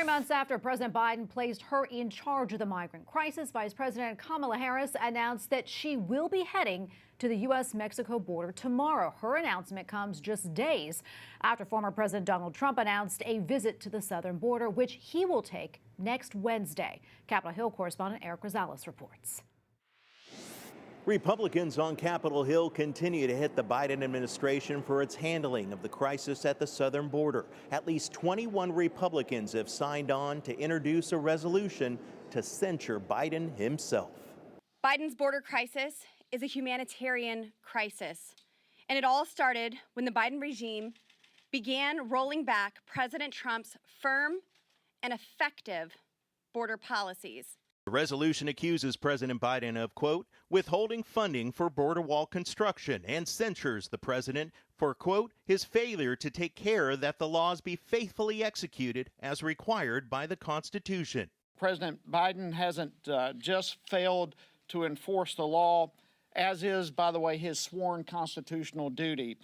3 months after President Biden placed her in charge of the migrant crisis, Vice President Kamala Harris announced that she will be heading to the U.S. Mexico border tomorrow. Her announcement comes just days after former President Donald Trump announced a visit to the southern border, which he will take next Wednesday. Capitol Hill correspondent Erik Rosales reports. Republicans on Capitol Hill continue to hit the Biden administration for its handling of the crisis at the southern border. At least 21 Republicans have signed on to introduce a resolution to censure Biden himself. Biden's border crisis is a humanitarian crisis, and it all started when the Biden regime began rolling back President Trump's firm and effective border policies. The resolution accuses President Biden of, quote, withholding funding for border wall construction and censures the president for, quote, his failure to take care that the laws be faithfully executed as required by the Constitution. President Biden hasn't just failed to enforce the law, as is, by the way, his sworn constitutional duty,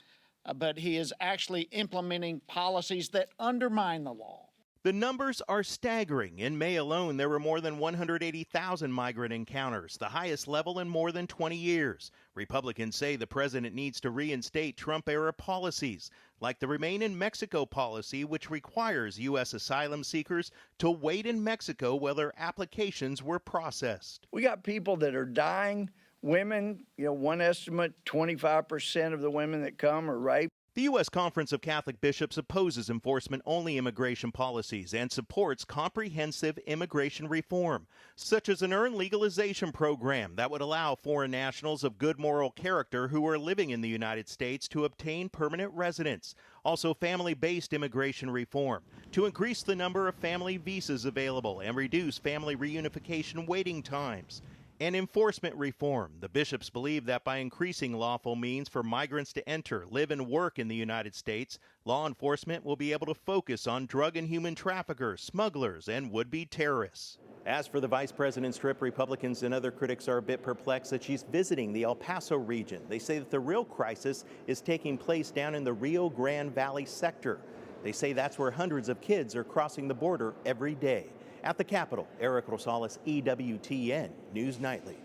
but he is actually implementing policies that undermine the law. The numbers are staggering. In May alone, there were more than 180,000 migrant encounters, the highest level in more than 20 years. Republicans say the president needs to reinstate Trump-era policies, like the Remain in Mexico policy, which requires U.S. asylum seekers to wait in Mexico while their applications were processed. We got people that are dying, women, one estimate, 25% of the women that come are raped. The U.S. Conference of Catholic Bishops opposes enforcement-only immigration policies and supports comprehensive immigration reform, such as an earned legalization program that would allow foreign nationals of good moral character who are living in the United States to obtain permanent residence. Also, family-based immigration reform to increase the number of family visas available and reduce family reunification waiting times. And enforcement reform. The bishops believe that by increasing lawful means for migrants to enter, live, and work in the United States, law enforcement will be able to focus on drug and human traffickers, smugglers, and would-be terrorists. As for the vice president's trip, Republicans and other critics are a bit perplexed that she's visiting the El Paso region. They say that the real crisis is taking place down in the Rio Grande Valley sector. They say that's where hundreds of kids are crossing the border every day. At the Capitol, Erik Rosales, EWTN News Nightly.